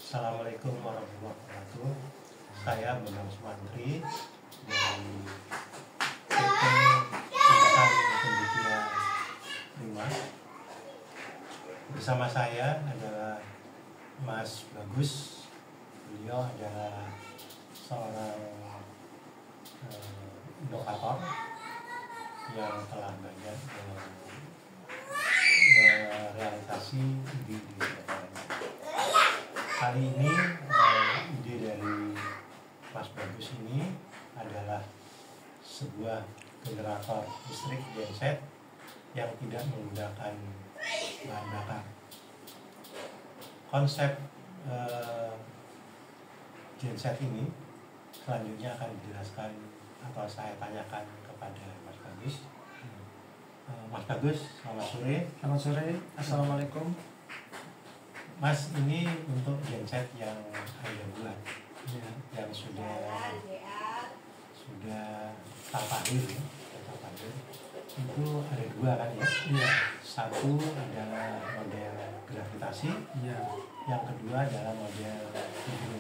Assalamualaikum warahmatullahi wabarakatuh. Saya Bambang Sumantri dari PT Insan Pendidikan 5. Bersama saya adalah Mas Bagus. Beliau adalah seorang inovator yang telah banyak realisasi di kali ini. Ide dari Mas Bagus ini adalah sebuah generator listrik genset yang tidak menggunakan bahan bakar. Konsep genset ini selanjutnya akan dijelaskan atau saya tanyakan kepada Mas Bagus. Mas Bagus, selamat sore. Selamat sore, assalamualaikum. Mas, ini untuk genset yang Anda buat, yang sudah tanpa akhir, itu ada dua kan ya? Iya. Satu adalah model gravitasi, yang kedua adalah model hidro.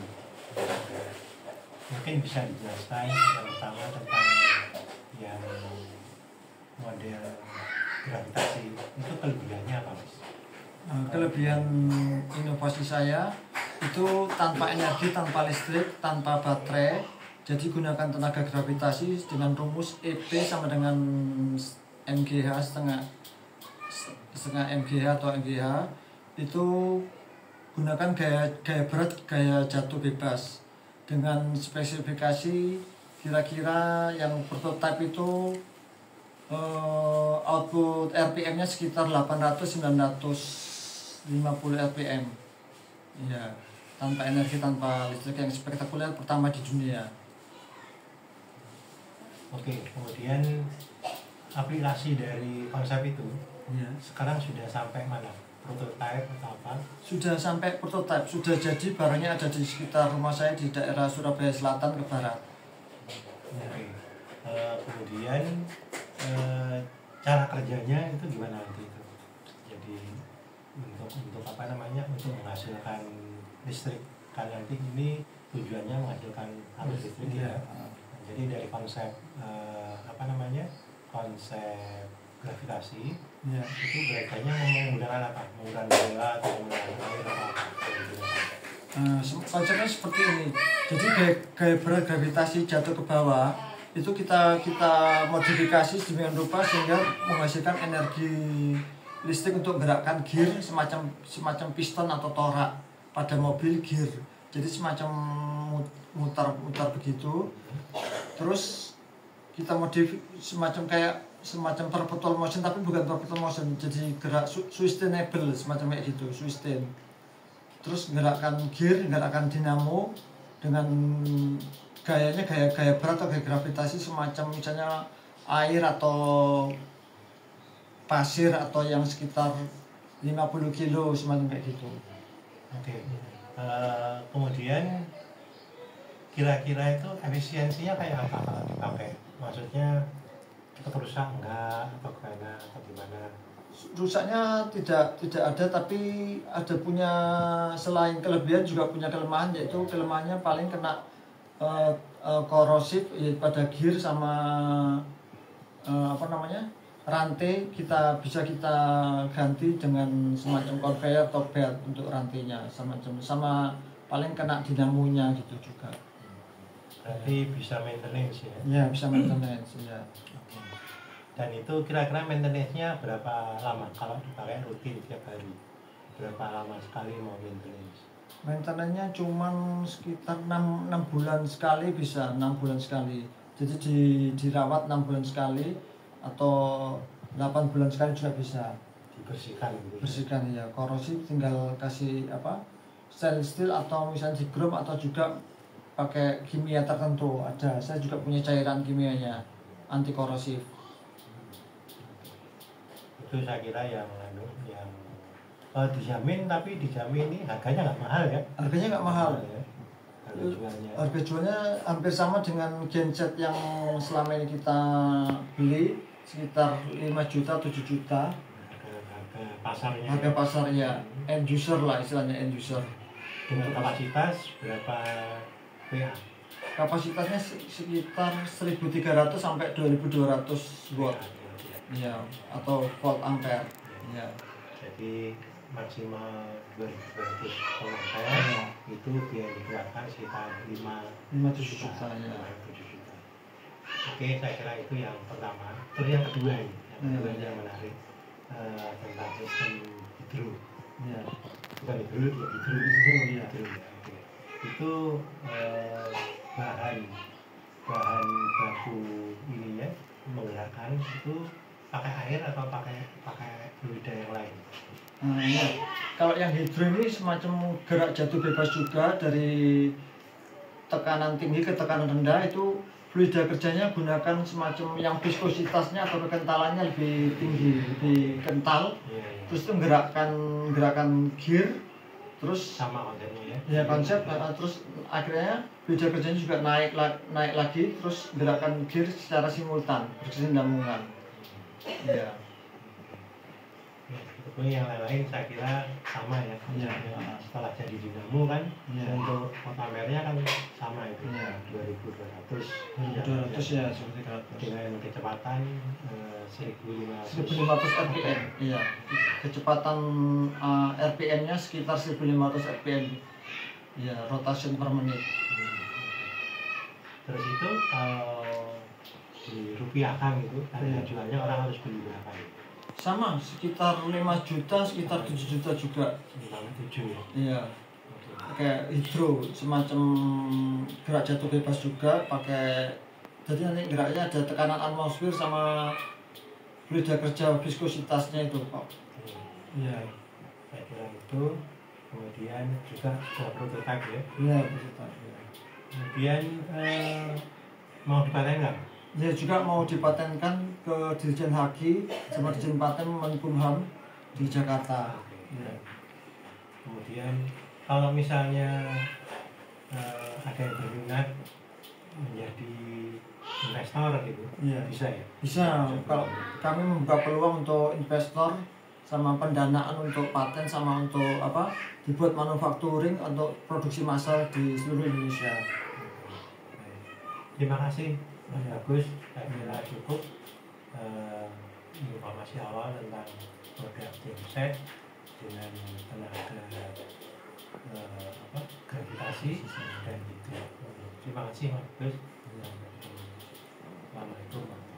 Mungkin bisa dijelaskan yang pertama tentang yang model gravitasi itu kelebihannya apa, Mas? Kelebihan inovasi saya itu tanpa energi, tanpa listrik, tanpa baterai. Jadi gunakan tenaga gravitasi dengan rumus EP sama dengan MGH setengah MGH atau MGH. Itu gunakan gaya berat, gaya jatuh bebas. Dengan spesifikasi kira-kira yang prototipe itu output RPM-nya sekitar 800-950 RPM. Ya, tanpa energi, tanpa listrik, yang spektakuler pertama di dunia. Oke, kemudian aplikasi dari konsep itu sekarang sudah sampai mana? Prototipe atau apa? Sudah sampai prototipe, sudah jadi, barangnya ada di sekitar rumah saya di daerah Surabaya Selatan ke barat. Oke. Kemudian cara kerjanya itu gimana nanti itu? Jadi untuk apa namanya? Untuk menghasilkan listrik. Kan nanti ini tujuannya menghasilkan arus listrik ya. Jadi dari konsep apa namanya? Konsep gravitasi itu beratnya menggunakan apa? Menggunakan bola atau menggunakan air apa? Konsepnya seperti ini. Jadi gaya berat gravitasi jatuh ke bawah itu kita modifikasi sedemikian rupa sehingga menghasilkan energi listrik untuk gerakan gear semacam piston atau torak pada mobil gear. Jadi semacam mutar begitu. Terus kita modif semacam perpetual motion, tapi bukan perpetual motion. Jadi gerak sustainable semacam kayak gitu, sustain. Terus gerakan gear, gerakan dinamo dengan gayanya gaya berat atau gaya gravitasi semacam misalnya air atau pasir atau yang sekitar 50 kilo semacam kayak gitu. Oke. Kemudian kira-kira itu efisiensinya kayak apa kalau dipakai? Maksudnya cepat rusak enggak atau gimana? Rusaknya tidak ada, tapi ada punya, selain kelebihan juga punya kelemahan, yaitu kelemahannya paling kena korosif pada gear sama rantai. Bisa kita ganti dengan semacam conveyor atau belt untuk rantainya, sama paling kena dinamonya gitu juga. Berarti bisa maintenance ya? Ya, bisa maintenance ya. Dan itu kira-kira maintenance-nya berapa lama kalau dipakai rutin tiap hari? Berapa lama sekali mau maintenance? Maintenance-nya cuman sekitar 6 bulan sekali, bisa 6 bulan sekali. Jadi dirawat 6 bulan sekali atau 8 bulan sekali juga bisa. Dibersihkan gitu. Bersihkan ya. Korosif tinggal kasih stainless steel atau misalnya di chrome, atau juga pakai kimia tertentu. Saya juga punya cairan kimianya anti korosif. Itu saya kira yang dijamin, tapi dijamin ini harganya nggak mahal ya? Harganya nggak mahal ya. Harga jualnya hampir sama dengan genset yang selama ini kita beli, sekitar 5 juta, 7 juta. Harga pasarnya. Harga pasarnya, end user lah istilahnya, end user. Dengan kapasitas berapa PA? Kapasitasnya sekitar 1.300 sampai 2.200 watt. Ya, atau volt ampere. Ya. Jadi maksimal 2.200 volt ampere itu biaya digerakkan sekitar 5-7 juta. Ya. 5-7 juta. Oke, saya kira itu yang pertama. Terus yang kedua ini, yang kedua yang menarik tentang sistem hidro. Ya. Bukan hidro, Ya. Oke. Itu bahan baku ini ya menggerakkan itu pakai air atau pakai fluida yang lain? Ya. Kalau yang hidro ini semacam gerak jatuh bebas juga dari tekanan tinggi ke tekanan rendah. Itu fluida kerjanya gunakan semacam yang viskositasnya atau kekentalannya lebih tinggi, lebih kental. Ya. Terus itu gerakan gear, terus Sama konsepnya ya? Ya konsep, terus akhirnya fluida kerjanya juga naik lagi, terus gerakan gear secara simultan berkesinambungan. Ya. Yang lain-lain saya kira sama ya. Ya. Setelah jadi dinamo kan, Ya. untuk voltamernya kan sama itu, Ya. 2.200 ya seperti itu. dengan kecepatan 1.500 RPM. Iya. Kecepatan RPM-nya sekitar 1.500 RPM. Ya, rotation per menit. Terus itu kalau dirupiahkan gitu, harga jualnya orang harus beli berapa? Sama, sekitar 5 juta, sekitar 7 juta juga. Sekitar 7 ya? Iya. Kayak hidro, semacam gerak jatuh bebas juga, pakai jadi nanti geraknya ada tekanan atmosfer sama fluida kerja viskositasnya itu, Pak. Iya. Saya kira itu. Kemudian juga sudah prototipe ya? Iya, prototipe. Kemudian mau dipatenkan? Ya juga mau dipatenkan ke Dirjen Haki sama Dirjen Paten Menkumham di Jakarta. Ya. Kemudian kalau misalnya ada yang berminat menjadi investor gitu, Ya. bisa ya? Bisa. Kalau kami membuka peluang untuk investor sama pendanaan untuk paten sama untuk dibuat manufacturing untuk produksi massal di seluruh Indonesia. Terima kasih Mas Agus, saya kira cukup informasi awal tentang produk genset dengan tenaga gravitasi dan itu. Terima kasih Mas Agus. Assalamualaikum.